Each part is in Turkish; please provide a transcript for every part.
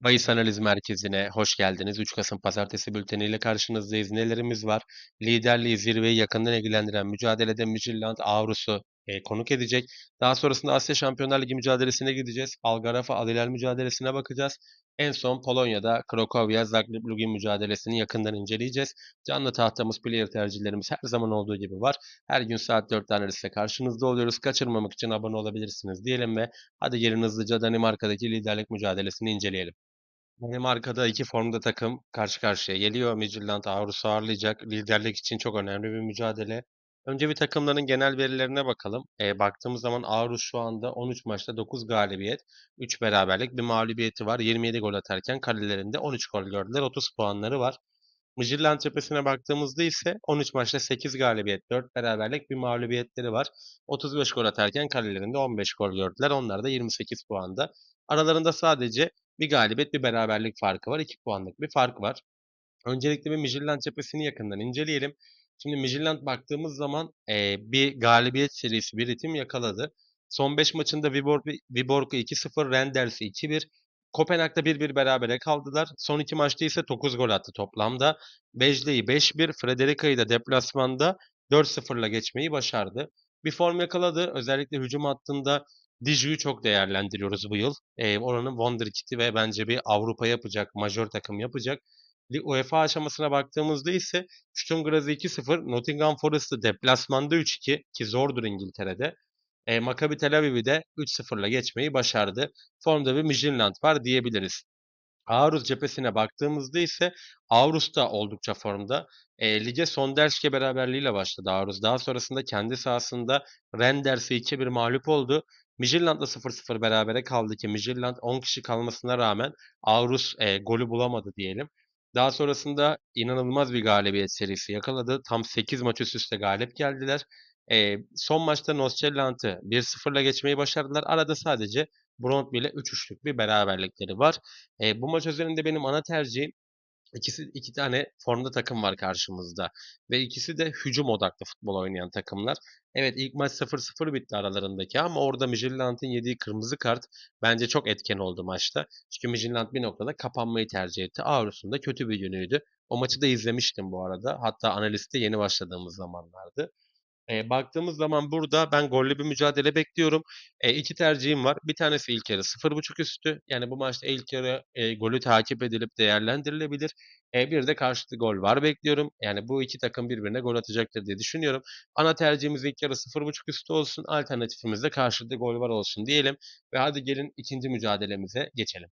Bahis Analiz Merkezi'ne hoş geldiniz. 3 Kasım Pazartesi bülteniyle karşınızdayız. Nelerimiz var? Liderliği, zirveyi yakından ilgilendiren mücadelede Midtjylland Avrus'u konuk edecek. Daha sonrasında Asya Şampiyonlar Ligi mücadelesine gideceğiz. Algarafa Al Hilal mücadelesine bakacağız. En son Polonya'da Cracovia Zagreb Lugin mücadelesini yakından inceleyeceğiz. Canlı tahtamız, player tercihlerimiz her zaman olduğu gibi var. Her gün saat 4'te analizle karşınızda oluyoruz. Kaçırmamak için abone olabilirsiniz diyelim ve hadi gelin hızlıca Danimarka'daki liderlik mücadelesini inceleyelim. Benim arkada iki formda takım karşı karşıya geliyor. Midtjylland Avrus'u ağırlayacak. Liderlik için çok önemli bir mücadele. Önce bir takımların genel verilerine bakalım. Baktığımız zaman Avrus şu anda 13 maçta 9 galibiyet, 3 beraberlik, bir mağlubiyeti var. 27 gol atarken kalelerinde 13 gol gördüler. 30 puanları var. Midtjylland cephesine baktığımızda ise 13 maçta 8 galibiyet, 4 beraberlik, bir mağlubiyetleri var. 35 gol atarken kalelerinde 15 gol gördüler. Onlar da 28 puanda. Aralarında sadece bir galibiyet, bir beraberlik farkı var. 2 puanlık bir fark var. Öncelikle bir Midtjylland cephesini yakından inceleyelim. Şimdi Midtjylland baktığımız zaman bir galibiyet serisi, bir ritim yakaladı. Son 5 maçında Viborg'u 2-0, Renders'i 2-1, Kopenhag'da 1-1 berabere kaldılar. Son 2 maçta ise 9 gol attı toplamda. Bejde'yi 5-1, Fredericka'yı da deplasmanda 4-0'la geçmeyi başardı. Bir form yakaladı. Özellikle hücum hattında Diju'yu çok değerlendiriyoruz bu yıl. Oranın Wonderkid'i ve bence bir Avrupa yapacak, majör takım yapacak. UEFA aşamasına baktığımızda ise Sturm Graz'ı 2-0, Nottingham Forest'ı deplasmanda 3-2 ki zordur İngiltere'de. Maccabi Tel Aviv'i de 3-0'la geçmeyi başardı. Formda bir Midtjylland var diyebiliriz. Aarhus cephesine baktığımızda ise Aarhus da oldukça formda. Lige Sonderske beraberliğiyle başladı Aarhus. Daha sonrasında kendi sahasında Renders'e 2-1 mağlup oldu. Midtjylland'la 0-0 berabere kaldı ki Midtjylland 10 kişi kalmasına rağmen Aarhus golü bulamadı diyelim. Daha sonrasında inanılmaz bir galibiyet serisi yakaladı. Tam 8 maç üst üste galip geldiler. Son maçta Nordsjælland'ı 1-0'la geçmeyi başardılar. Arada sadece Brøndby ile 3-3'lük bir beraberlikleri var. Bu maç üzerinde benim ana tercihim iki tane formda takım var karşımızda ve ikisi de hücum odaklı futbol oynayan takımlar. Evet, ilk maç 0-0 bitti aralarındaki ama orada Midtjylland'ın yediği kırmızı kart bence çok etken oldu maçta. Çünkü Midtjylland bir noktada kapanmayı tercih etti. Avrupa'nın da kötü bir günüydü. O maçı da izlemiştim bu arada. Hatta analiste yeni başladığımız zamanlardı. Baktığımız zaman burada ben gollü bir mücadele bekliyorum. 2 tercihim var. Bir tanesi ilk yarı 0.5 üstü. Yani bu maçta ilk yarı golü takip edilip değerlendirilebilir. Bir de karşılıklı gol var bekliyorum. Yani bu iki takım birbirine gol atacaktır diye düşünüyorum. Ana tercihimiz ilk yarı 0.5 üstü olsun. Alternatifimiz de karşılıklı gol var olsun diyelim. Ve hadi gelin ikinci mücadelemize geçelim.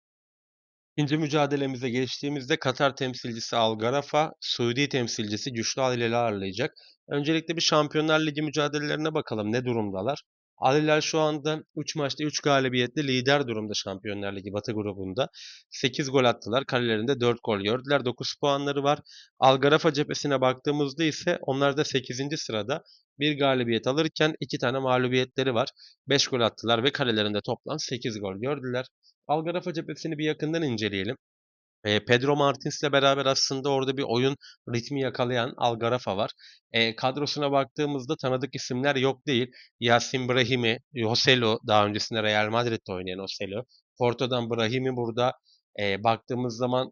İkinci mücadelemize geçtiğimizde Katar temsilcisi Al Garafa, Suudi temsilcisi Güçlü Al Hilal'i ağırlayacak. Öncelikle bir Şampiyonlar Ligi mücadelelerine bakalım ne durumdalar. Al Hilal şu anda 3 maçta 3 galibiyetle lider durumda Şampiyonlar Ligi Batı grubunda. 8 gol attılar. Kalelerinde 4 gol gördüler. 9 puanları var. Al Garafa cephesine baktığımızda ise onlar da 8. sırada bir galibiyet alırken 2 tane mağlubiyetleri var. 5 gol attılar ve kalelerinde toplam 8 gol gördüler. Algarafa cephesini bir yakından inceleyelim. Pedro Martins'le beraber aslında orada bir oyun ritmi yakalayan Algarafa var. Kadrosuna baktığımızda tanıdık isimler yok değil. Yasin Brahimi, Joselu, daha öncesinde Real Madrid'de oynayan Joselu. Porto'dan Brahimi burada. Baktığımız zaman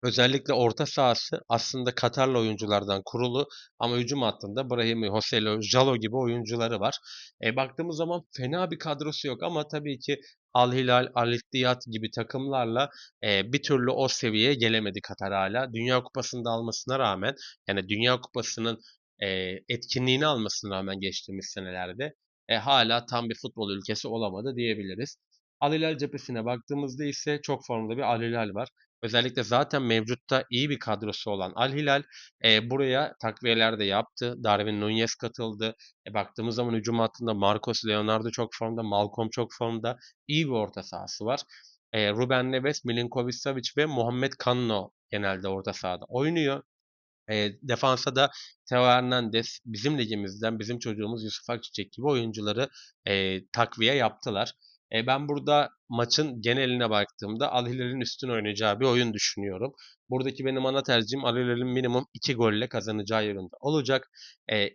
özellikle orta sahası aslında Katarlı oyunculardan kurulu ama hücum hattında Brahimi, Joselu, Jalo gibi oyuncuları var. Baktığımız zaman fena bir kadrosu yok ama tabii ki Al Hilal, Al Ittihad gibi takımlarla bir türlü o seviyeye gelemedi Katar hala. Dünya Kupası'nda almasına rağmen yani Dünya Kupası'nın e, etkinliğini almasına rağmen geçtiğimiz senelerde hala tam bir futbol ülkesi olamadı diyebiliriz. Al Hilal cephesine baktığımızda ise çok formda bir Al Hilal var. Özellikle zaten mevcutta iyi bir kadrosu olan Al Hilal buraya takviyeler de yaptı. Darwin Nunez katıldı. Baktığımız zaman hücum hattında Marcos Leonardo çok formda, Malcolm çok formda. İyi bir orta sahası var. Ruben Neves, Milinkovic Savic ve Muhammed Kanno genelde orta sahada oynuyor. Defansa da Theo Hernandez, bizim ligimizden bizim çocuğumuz Yusuf Akçiçek gibi oyuncuları takviye yaptılar. Ben burada maçın geneline baktığımda Al Hilal'in üstün oynayacağı bir oyun düşünüyorum. Buradaki benim ana tercihim Al Hilal'in minimum 2 golle kazanacağı yönünde olacak.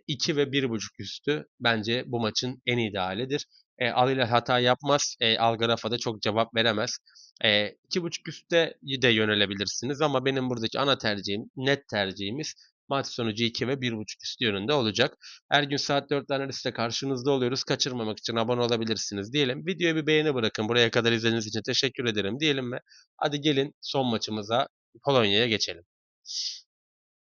2 ve 1.5 üstü bence bu maçın en idealidir. Al Hilal hata yapmaz. Al Garafa da çok cevap veremez. 2.5 üste de yönelebilirsiniz ama benim buradaki ana tercihim, net tercihimiz maç sonucu 2 ve 1.5 üst yönünde olacak. Her gün saat 4'te analiste karşınızda oluyoruz. Kaçırmamak için abone olabilirsiniz diyelim. Videoya bir beğeni bırakın. Buraya kadar izlediğiniz için teşekkür ederim diyelim ve hadi gelin son maçımıza, Polonya'ya geçelim.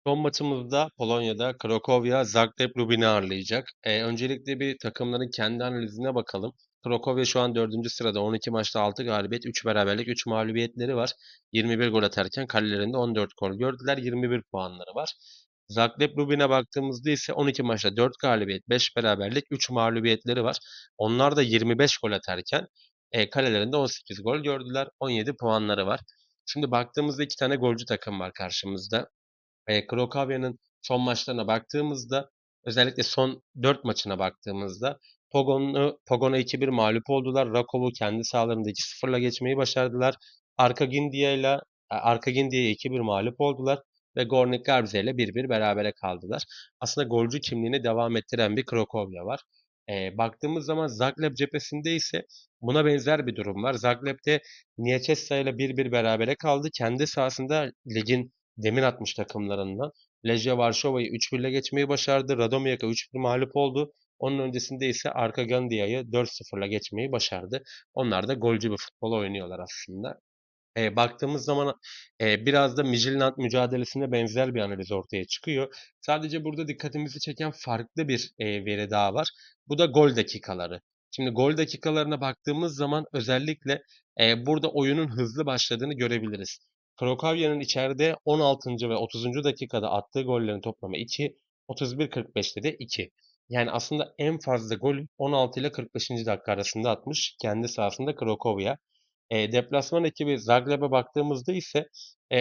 Son maçımızda Polonya'da Cracovia Zagreb Lubin'i ağırlayacak. Öncelikle bir takımların kendi analizine bakalım. Cracovia şu an 4. sırada 12 maçta 6 galibiyet, 3 beraberlik, 3 mağlubiyetleri var. 21 gol atarken kalelerinde 14 gol gördüler. 21 puanları var. Zagreb Lubin'e baktığımızda ise 12 maçta 4 galibiyet, 5 beraberlik, 3 mağlubiyetleri var. Onlar da 25 gol atarken kalelerinde 18 gol gördüler. 17 puanları var. Şimdi baktığımızda iki tane golcü takım var karşımızda. Krokavya'nın son maçlarına baktığımızda, özellikle son 4 maçına baktığımızda Pogon'a 2-1 mağlup oldular. Rakov'u kendi sahalarında 2-0'la geçmeyi başardılar. Arka Gindia'ya 2-1 mağlup oldular ve Gornik Garbze ile 1-1 berabere kaldılar. Aslında golcü kimliğini devam ettiren bir Cracovia var. Baktığımız zaman Zagreb cephesinde ise buna benzer bir durum var. Zagreb'de Niecesa ile 1-1 berabere kaldı. Kendi sahasında ligin demir atmış takımlarından. Legia Varşova'yı 3-1 ile geçmeyi başardı. Radomyak'a 3-1 mağlup oldu. Onun öncesinde ise Arka Gandia'yı 4-0 ile geçmeyi başardı. Onlar da golcü bir futbol oynuyorlar aslında. Baktığımız zaman biraz da Midtjylland mücadelesine benzer bir analiz ortaya çıkıyor. Sadece burada dikkatimizi çeken farklı bir veri daha var. Bu da gol dakikaları. Şimdi gol dakikalarına baktığımız zaman özellikle burada oyunun hızlı başladığını görebiliriz. Krokavya'nın içeride 16. ve 30. dakikada attığı gollerin toplamı 2, 31-45'te de 2. Yani aslında en fazla gol 16 ile 45. dakika arasında atmış kendi sahasında Cracovia. Deplasman ekibi Zagreb'e baktığımızda ise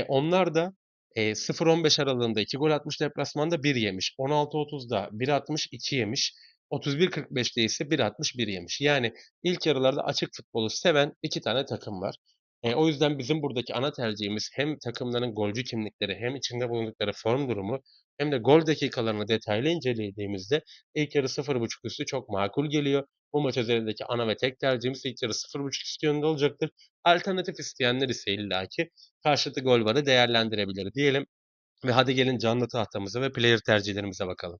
onlar da 0-15 aralığında 2 gol atmış, deplasmanda 1 yemiş. 16-30'da 1 atmış, 2 yemiş. 31-45'te ise 1 atmış, 1 yemiş. Yani ilk yarılarda açık futbolu seven iki tane takım var. O yüzden bizim buradaki ana tercihimiz hem takımların golcü kimlikleri, hem içinde bulundukları form durumu, hem de gol dakikalarını detaylı incelediğimizde ilk yarı 0.5 üstü çok makul geliyor. Bu maç üzerindeki ana ve tek tercihimiz ilk yarı 0.5 üstü yönünde olacaktır. Alternatif isteyenler ise illaki karşıtı gol varı değerlendirebilir diyelim. Ve hadi gelin canlı tahtamıza ve player tercihlerimize bakalım.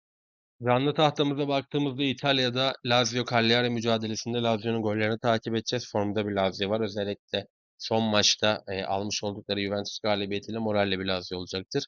Canlı tahtamıza baktığımızda İtalya'da Lazio Cagliari mücadelesinde Lazio'nun gollerini takip edeceğiz. Formda bir Lazio var. Özellikle son maçta almış oldukları Juventus galibiyetiyle moralle bir Lazio olacaktır.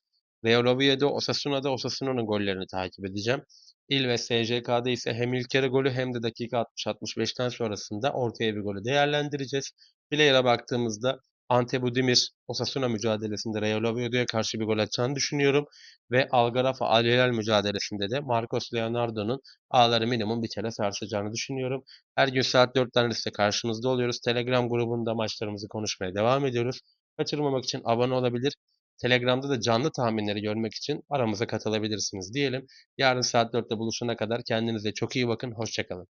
Real Oviedo Osasuna'da Osasuna'nın gollerini takip edeceğim. İl ve SJK'da ise hem ilk yarı golü hem de dakika 60-65'ten sonrasında ortaya bir golü değerlendireceğiz. Player'a baktığımızda Ante Budimir Osasuna mücadelesinde Real Oviedo'ya karşı bir gol atacağını düşünüyorum. Ve Algarafa Al Hilal mücadelesinde de Marcos Leonardo'nun ağları minimum bir kere sarsacağını düşünüyorum. Her gün saat 4'ten liste karşınızda oluyoruz. Telegram grubunda maçlarımızı konuşmaya devam ediyoruz. Kaçırmamak için abone olabilir. Telegram'da da canlı tahminleri görmek için aramıza katılabilirsiniz diyelim. Yarın saat 4'te buluşana kadar kendinize çok iyi bakın. Hoşçakalın.